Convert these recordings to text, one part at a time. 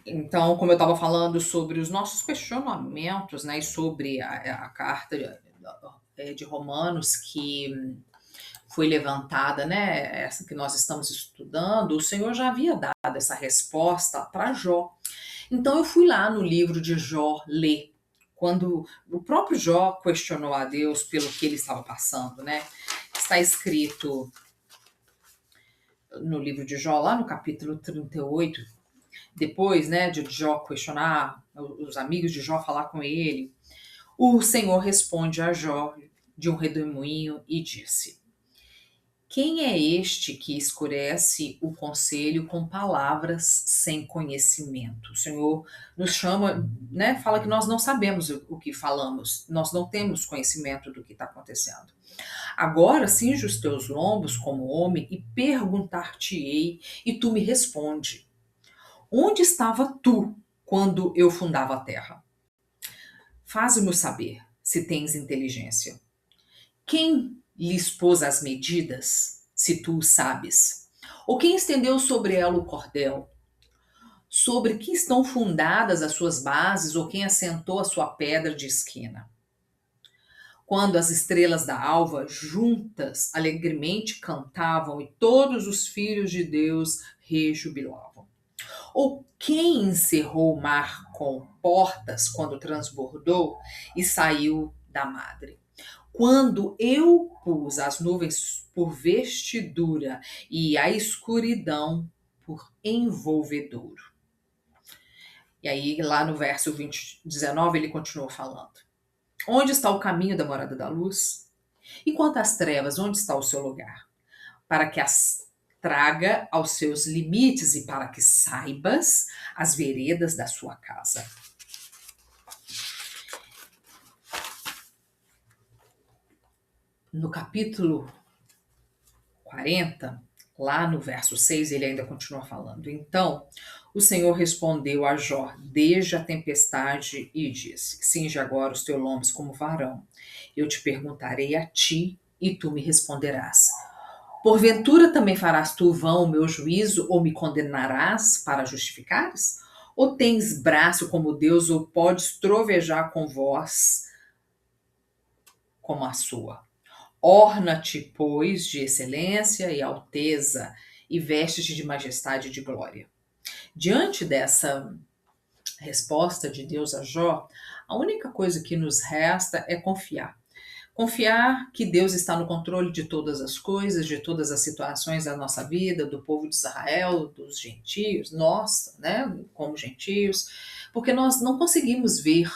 Então, como eu estava falando sobre os nossos questionamentos, né, e sobre a carta de Romanos que foi levantada, né, essa que nós estamos estudando, o Senhor já havia dado essa resposta para Jó. Então eu fui lá no livro de Jó ler, quando o próprio Jó questionou a Deus pelo que ele estava passando, né? Está escrito no livro de Jó, lá no capítulo 38, depois, né, de Jó questionar, os amigos de Jó falar com ele, o Senhor responde a Jó de um redemoinho e disse: quem é este que escurece o conselho com palavras sem conhecimento? O Senhor nos chama, né? Fala que nós não sabemos o que falamos, nós não temos conhecimento do que está acontecendo. Agora cinge os teus lombos como homem e perguntar-te-ei, e tu me responde: onde estava tu quando eu fundava a terra? Faze-me saber se tens inteligência. Quem lhes pôs as medidas, se tu o sabes? Ou quem estendeu sobre ela o cordel? Sobre que estão fundadas as suas bases, ou quem assentou a sua pedra de esquina? Quando as estrelas da alva juntas alegremente cantavam e todos os filhos de Deus rejubilavam. Ou quem encerrou o mar com portas quando transbordou e saiu da madre? Quando eu pus as nuvens por vestidura e a escuridão por envolvedouro. E aí, lá no verso 19, ele continua falando. Onde está o caminho da morada da luz? E quanto às trevas, onde está o seu lugar? Para que as traga aos seus limites e para que saibas as veredas da sua casa. No capítulo 40, lá no verso 6, ele ainda continua falando. Então, o Senhor respondeu a Jó desde a tempestade e disse: cinge agora os teus lombos como varão. Eu te perguntarei a ti e tu me responderás. Porventura também farás tu vão o meu juízo ou me condenarás para justificares? Ou tens braço como Deus ou podes trovejar com voz como a sua? Orna-te, pois, de excelência e alteza, e veste-te de majestade e de glória. Diante dessa resposta de Deus a Jó, a única coisa que nos resta é confiar. Confiar que Deus está no controle de todas as coisas, de todas as situações da nossa vida, do povo de Israel, dos gentios, nós, né, como gentios, porque nós não conseguimos ver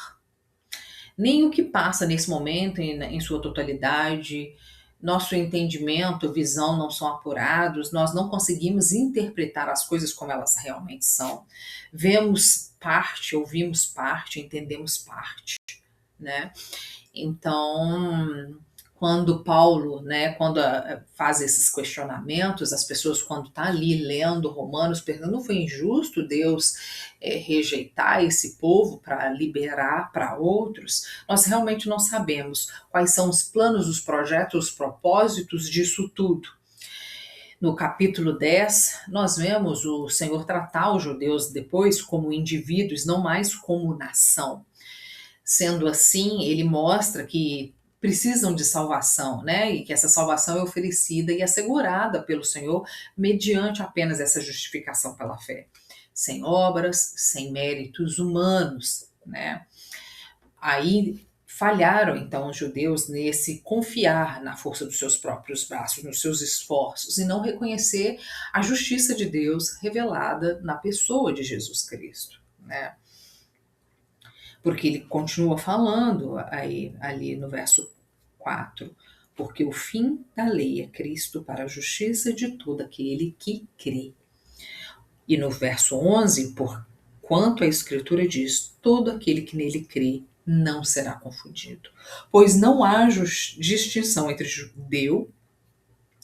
nem o que passa nesse momento em sua totalidade. Nosso entendimento, visão não são apurados, nós não conseguimos interpretar as coisas como elas realmente são. Vemos parte, ouvimos parte, entendemos parte, né? Então, quando Paulo, né, quando faz esses questionamentos, as pessoas quando tá ali lendo Romanos, perguntando, não foi injusto Deus rejeitar esse povo para liberar para outros? Nós realmente não sabemos quais são os planos, os projetos, os propósitos disso tudo. No capítulo 10, nós vemos o Senhor tratar os judeus depois como indivíduos, não mais como nação. Sendo assim, ele mostra que precisam de salvação, né? E que essa salvação é oferecida e assegurada pelo Senhor mediante apenas essa justificação pela fé, sem obras, sem méritos humanos, né? Aí falharam então os judeus nesse confiar na força dos seus próprios braços, nos seus esforços e não reconhecer a justiça de Deus revelada na pessoa de Jesus Cristo, né? Porque ele continua falando aí, ali no verso 4, porque o fim da lei é Cristo para a justiça de todo aquele que crê. E no verso 11, por quanto a Escritura diz, todo aquele que nele crê não será confundido, pois não há distinção entre judeu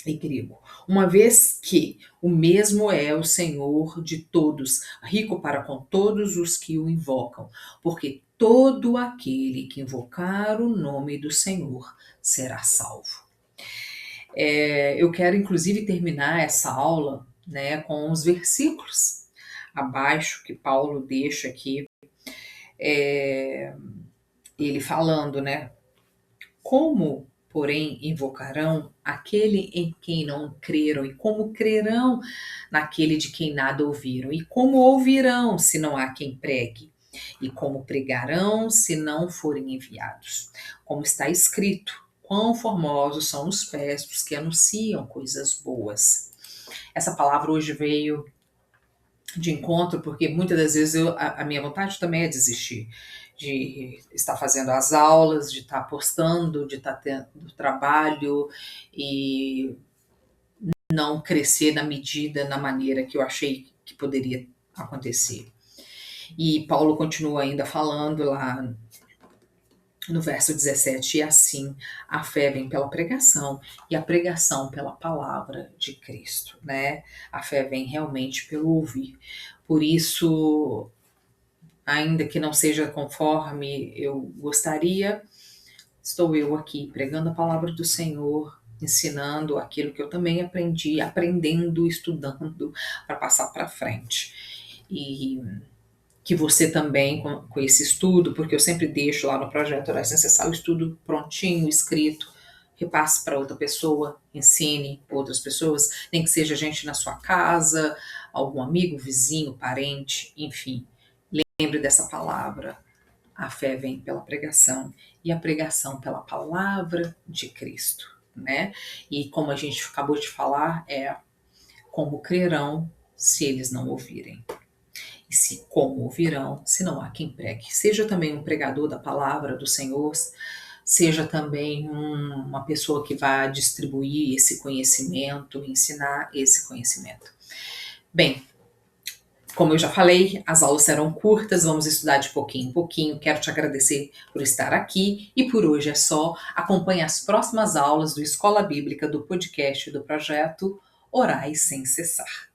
e grego, uma vez que o mesmo é o Senhor de todos, rico para com todos os que o invocam, porque todo aquele que invocar o nome do Senhor será salvo. Eu quero inclusive terminar essa aula, né, com os versículos abaixo, que Paulo deixa aqui, é, ele falando, né? Como, porém, invocarão aquele em quem não creram? E como crerão naquele de quem nada ouviram? E como ouvirão se não há quem pregue? E como pregarão se não forem enviados? Como está escrito, quão formosos são os pés dos que anunciam coisas boas. Essa palavra hoje veio de encontro, porque muitas das vezes a minha vontade também é desistir, de estar fazendo as aulas, de estar postando, de estar tendo trabalho e não crescer na medida, na maneira que eu achei que poderia acontecer. E Paulo continua ainda falando lá no verso 17, e assim a fé vem pela pregação e a pregação pela palavra de Cristo, né? A fé vem realmente pelo ouvir. Por isso, ainda que não seja conforme eu gostaria, estou eu aqui pregando a palavra do Senhor, ensinando aquilo que eu também aprendi, aprendendo, estudando para passar para frente. E que você também, com esse estudo, porque eu sempre deixo lá no projeto Oração Incessar o estudo prontinho, escrito, repasse para outra pessoa, ensine outras pessoas, nem que seja gente na sua casa, algum amigo, vizinho, parente, enfim. Lembre dessa palavra. A fé vem pela pregação e a pregação pela palavra de Cristo, né? E como a gente acabou de falar, como crerão se eles não ouvirem. E se como ouvirão, se não há quem pregue. Seja também um pregador da palavra do Senhor, seja também uma pessoa que vai distribuir esse conhecimento, ensinar esse conhecimento. Bem, como eu já falei, as aulas serão curtas, vamos estudar de pouquinho em pouquinho. Quero te agradecer por estar aqui e por hoje é só. Acompanhe as próximas aulas do Escola Bíblica do podcast do projeto Orai Sem Cessar.